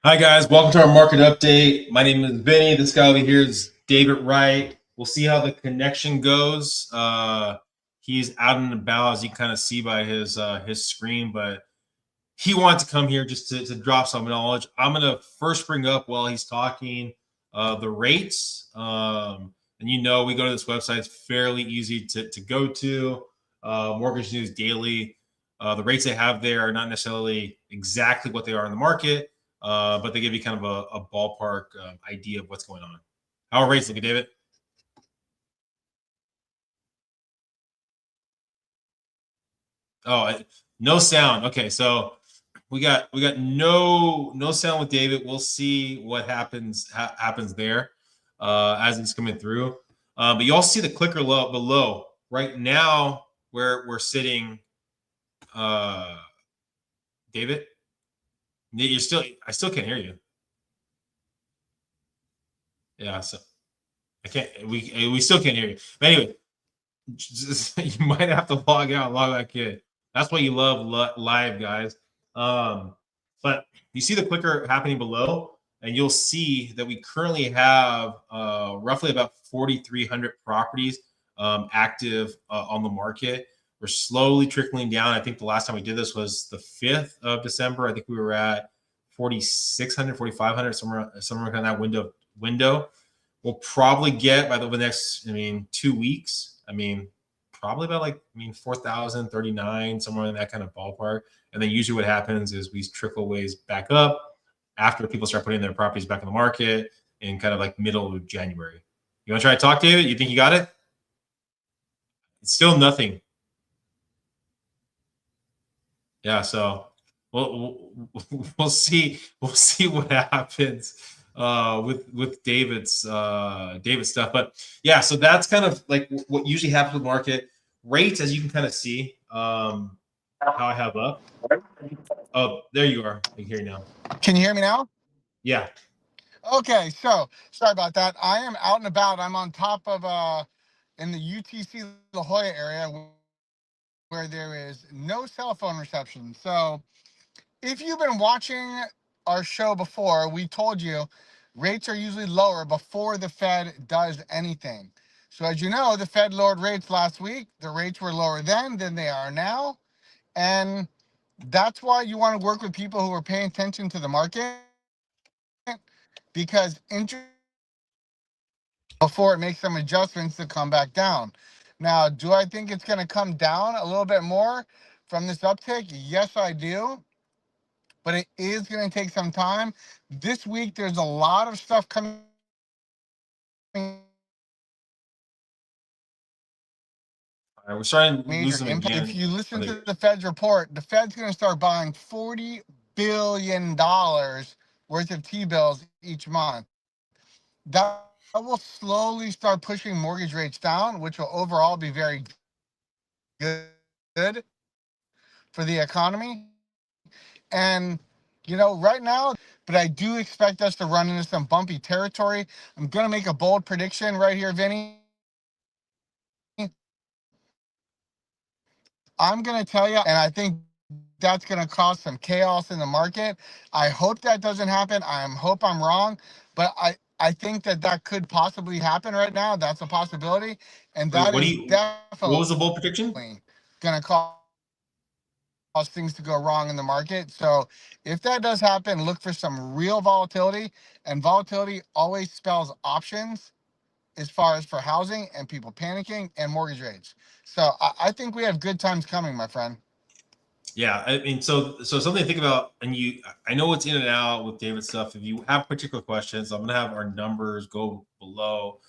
Hi guys, welcome to our market update. My name is Vinnie. This guy over here is David Wright. We'll see how the connection goes. He's out and about, as you kind of see by his screen, but he wants to come here just to drop some knowledge. I'm gonna first bring up while he's talking the rates. And we go to this website. It's fairly easy to go to. Mortgage News Daily. The rates they have there are not necessarily exactly what they are in the market. But they give you kind of a ballpark idea of what's going on. How are rates looking, David? Oh, no sound. Okay, so we got no sound with David. We'll see what happens there as he's coming through. But you all see the clicker below right now where we're sitting. David, I still can't hear you. Yeah, so I can't. We still can't hear you. But anyway, you might have to log out, log back in. That's why you love live, guys. But you see the clicker happening below, and you'll see that we currently have roughly about 4,300 properties active on the market. We're slowly trickling down. I think the last time we did this was the 5th of December. I think we were at 4,600, 4,500, somewhere in that window. We'll probably get by the next, 2 weeks. Probably about 4,039, somewhere in that kind of ballpark. And then usually what happens is we trickle ways back up after people start putting their properties back in the market in kind of like middle of January. You want to try to talk, David? You think you got it? It's still nothing. Yeah, so we'll see what happens with David's stuff. But yeah, so that's kind of like what usually happens with market rates, as you can kind of see. How I have up. Oh, there you are. I can hear you now. Can you hear me now? Yeah. Okay, so sorry about that. I am out and about. I'm on top of in the UTC La Jolla area where there is no cell phone reception. So if you've been watching our show before, we told you rates are usually lower before the Fed does anything. So as you know, the Fed lowered rates last week. The rates were lower then than they are now. And that's why you want to work with people who are paying attention to the market, because interest before it makes some adjustments to come back down. Now, do I think it's going to come down a little bit more from this uptick? Yes, I do. But it is going to take some time. This week, there's a lot of stuff coming. All right, we're starting to lose Major them impact. again. If you listen to the Fed's report, the Fed's going to start buying $40 billion worth of T-bills each month. That will slowly start pushing mortgage rates down, which will overall be very good for the economy. And, right now, but I do expect us to run into some bumpy territory. I'm going to make a bold prediction right here, Vinny. I'm going to tell you, and I think that's going to cause some chaos in the market. I hope that doesn't happen. Hope I'm wrong, but I think that could possibly happen right now. That's a possibility, and that is What was the bold prediction? Going to cause things to go wrong in the market. So if that does happen, look for some real volatility, and volatility always spells options as far as for housing and people panicking and mortgage rates. So I think we have good times coming, my friend. Yeah, so something to think about, and I know it's in and out with David's stuff. If you have particular questions, I'm gonna have our numbers go below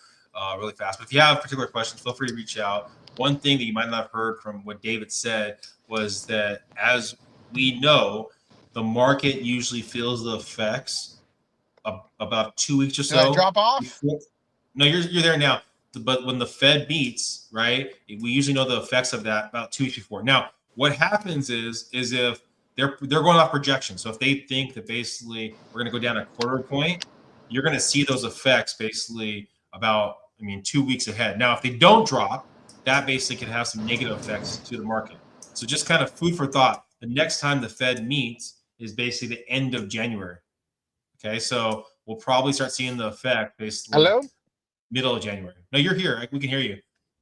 really fast. But if you have particular questions, feel free to reach out. One thing that you might not have heard from what David said was that, as we know, the market usually feels the effects about 2 weeks or so. Did I drop off? No, you're there now. But when the Fed meets, right, we usually know the effects of that about 2 weeks before. Now, what happens is if they're going off projection. So if they think that basically we're going to go down a quarter point, you're going to see those effects basically about 2 weeks ahead. Now, if they don't drop, that basically can have some negative effects to the market. So just kind of food for thought. The next time the Fed meets is basically the end of January. Okay, so we'll probably start seeing the effect basically Hello? middle of January. No, you're here. We can hear you.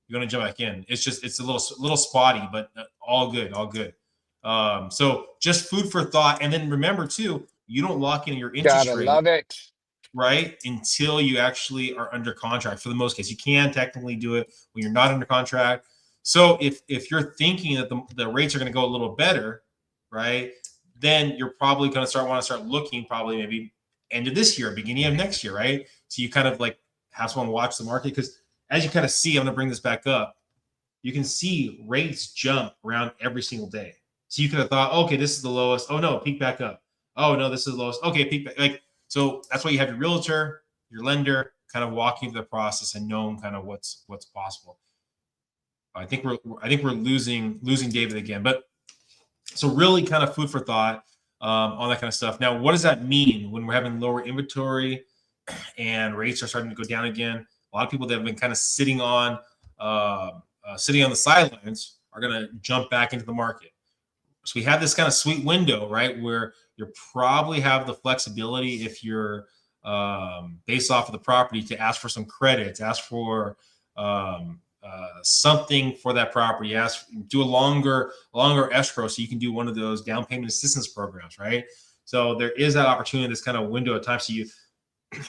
You're gonna jump back in. It's a little spotty, but all good, all good. So just food for thought, and then remember too, you don't lock in your interest Gotta rate, love it. right, until you actually are under contract. For the most case, you can technically do it when you're not under contract. So if you're thinking that the rates are going to go a little better, right, then you're probably going to want to start looking probably maybe end of this year, beginning of next year, right? So you kind of like have someone watch the market, because as you kind of see, I'm going to bring this back up. You can see rates jump around every single day. So you could have thought, okay, this is the lowest. Oh no, peak back up. Oh no, this is the lowest. Okay, peak back. Like, so that's why you have your realtor, your lender, kind of walking through the process and knowing kind of what's possible. I think we're losing David again, but so really kind of food for thought on that kind of stuff. Now, what does that mean when we're having lower inventory and rates are starting to go down again? A lot of people that have been kind of sitting on the sidelines are going to jump back into the market. So we have this kind of sweet window, right, where you probably have the flexibility if you're based off of the property to ask for some credits, ask for something for that property, do a longer escrow so you can do one of those down payment assistance programs, right? So there is that opportunity, this kind of window of time. So you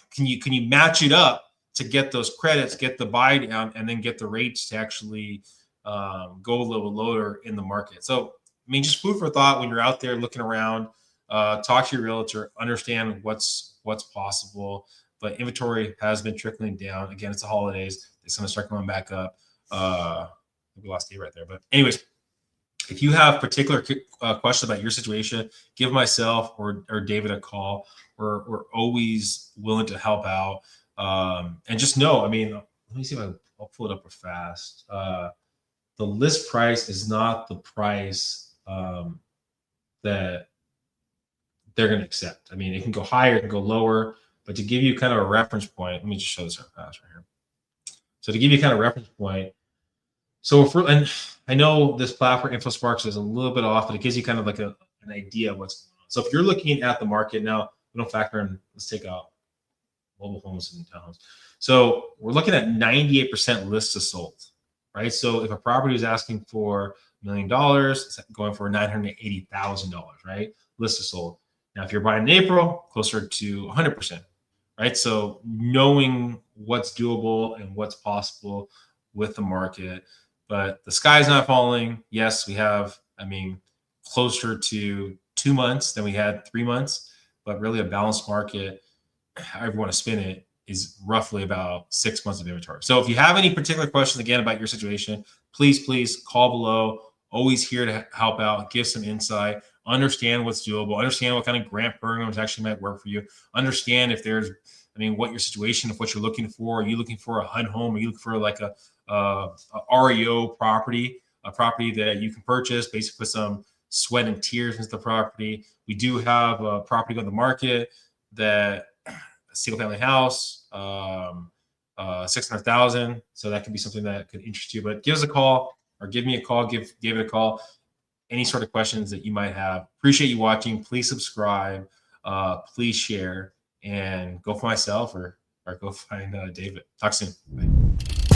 can you match it up to get those credits, get the buy down, and then get the rates to actually go a little lower in the market. So I mean, just food for thought when you're out there looking around. Talk to your realtor, understand what's possible. But inventory has been trickling down. Again, it's the holidays. It's going to start coming back up. We lost Dave right there. But anyways, if you have particular questions about your situation, give myself or David a call. We're always willing to help out. And just know, I mean, let me see if I'll pull it up fast. The list price is not the price that they're going to accept. I mean, it can go higher, it can go lower, but to give you kind of a reference point, let me just show this real fast right here. So to give you kind of a reference point, so and I know this platform InfoSparks is a little bit off, but it gives you kind of like an idea of what's going on. So if you're looking at the market now, we don't factor in, let's take out mobile homes and townhomes. So we're looking at 98% lists of sold, right? So if a property is asking for $1 million, it's going for $980,000, right? List is sold. Now, if you're buying in April, closer to 100%, right? So knowing what's doable and what's possible with the market, but the sky's not falling. Yes, we have, I mean, closer to 2 months than we had 3 months, but really a balanced market, however you want to spin it, is roughly about 6 months of inventory. So if you have any particular questions, again, about your situation, please call below. Always here to help out, give some insight, understand what's doable, understand what kind of grant programs actually might work for you, understand if there's, I mean, what your situation, if what you're looking for. Are you looking for a HUD home? Are you looking for like a REO property, a property that you can purchase, basically put some sweat and tears into the property? We do have a property on the market that a single family house, 600,000. So that could be something that could interest you, but give us a call or give me a call, give it a call. Any sort of questions that you might have. Appreciate you watching. Please subscribe, please share, and go for myself or go find David. Talk soon. Bye.